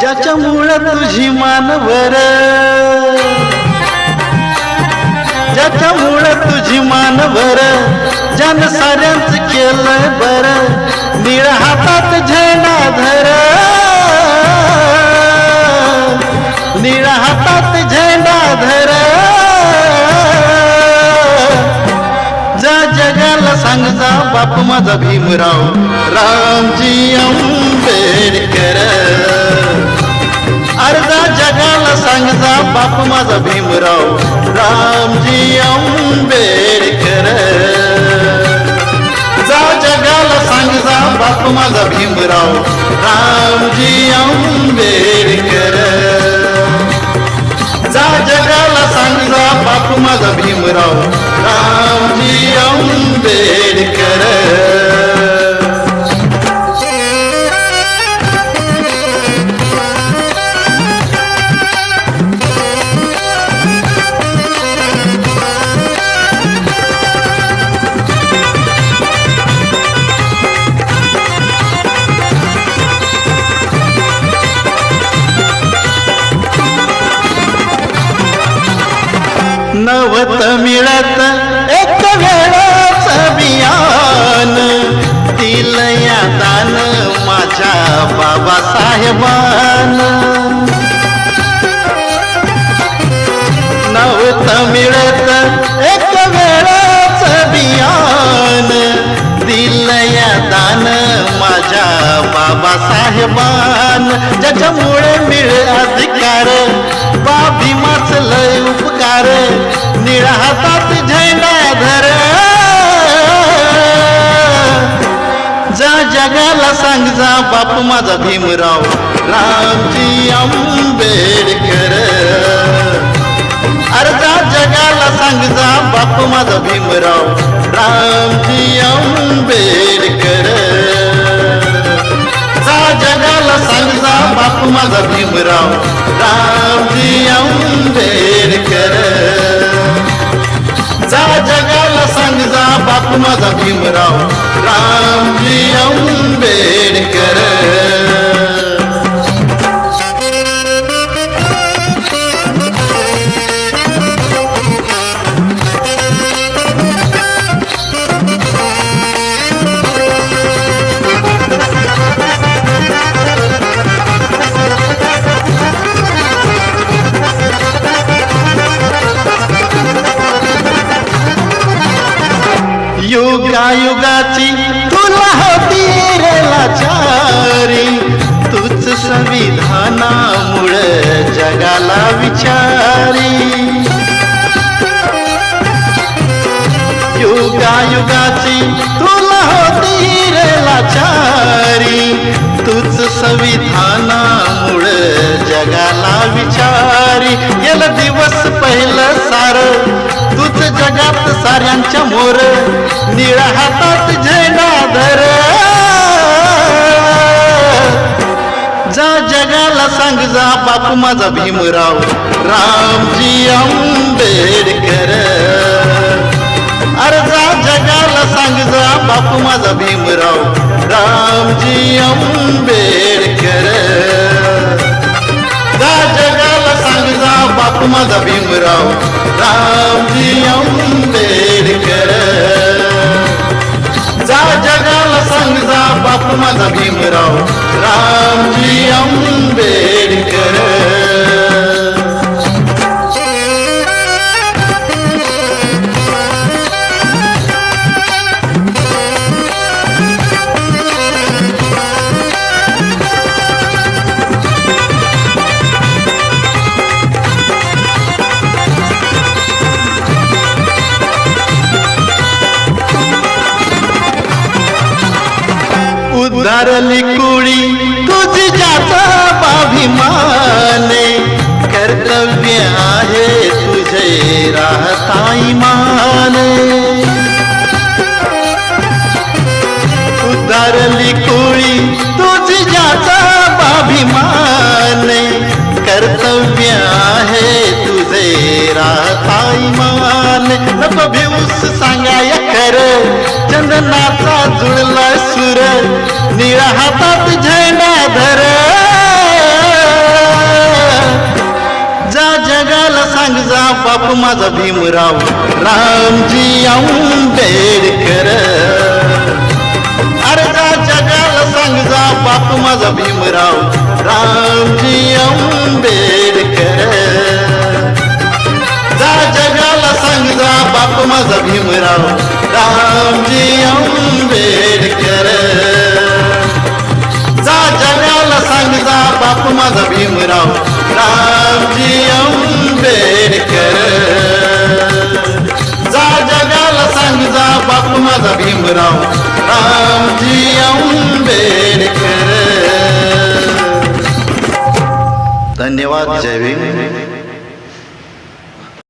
ज्याच्यामुळे तुझी मानवर, ज्याच्यामुळे तुझी मानवर, ज्यानं साऱ्यांच केलंय बर, निळ्या हातात झेंडा धर, निळ्या हातात झेंडा धर, जा जगाला सांग जा बाप माझा भीमराव रामजी आंबेडकर, अर्धा जगाला सांग जा बाप माझा भीमराव रामजी आंबेडकर, जा जगाला सांग जा बाप माझा भीमराव रामजी आंबेडकर, जा जगाला सांग जा बाप माझा भीमराव रामजी आंबेडकर. नवत मिळत एक वेळच अभियान, दिलया दान माझ्या बाबासाहेबान, नवत मिळत एक वेळच अभियान, दिलया दान माझ्या बाबासाहेबान, ज्याच्यामुळे मिळे अधिकार बा भीमाच लय उपकार, निळ्या हातात झेंडा धर, जा जगाला सांग जा बाप माझा भीमराव रामजी आंबेडकर, अरे जा जगाला सांग जा बाप माझा भीमराव रामजी आंबेडकर, जा जगाला सांग जा बाप माझा भीमराव रामजी आंबेडकर, जा जगाला सांग जा बाप माझा भीमराव रामजी आंबेडकर. युगायुगाची तुला होती रे लाचारी, तूच संविधानामुळे जगाला विचारी, युगायुगाची तुला होती रे लाचारी, तूच संविधानामुळे जगाला विचारी, गेला दिवस पहिलं सार तूच जगात साऱ्यांच्या मोर, निळ्या हातात झेंडा धर, जा जगाला सांग जा बाप माझा भीमराव रामजी आंबेडकर, अरे जा जगाला सांग जा बाप माझा भीमराव रामजी आंबेडकर, जा जगाला सांग जा बाप माझा भीमराव रामजी आंबेडकर, जा जगाला सांग जा बाप माझा भीमराव रामजी आंबेडकर. उद्धारली कुळी तुझी जाता अभिमाने, कर्तव्य आहे तुझे राहता इमाने, उद्धारली कुळी तुझी जाता अभिमाने, कर्तव्य आहे तुझे राहता इमाने, नको भिवूस सांगाय खर चंदनाचा जुळला सुर, निळ्या हातात झेंडा धर, बाप माझा भीमराव रामजी आंबेडकर. अरे जा जगाला सांग जा बाप माझा भीमराव रामजी आंबेडकर. जा जगाला सांग जा बाप माझा भीमराव रामजी आंबेडकर. जा जगाला सांग जा बाप माझा भीमराव रामजी आंबेडकर. जा जगाला सांग जा बाप माझा भीमराव रामजी आंबेडकर. धन्यवाद. जय भीम.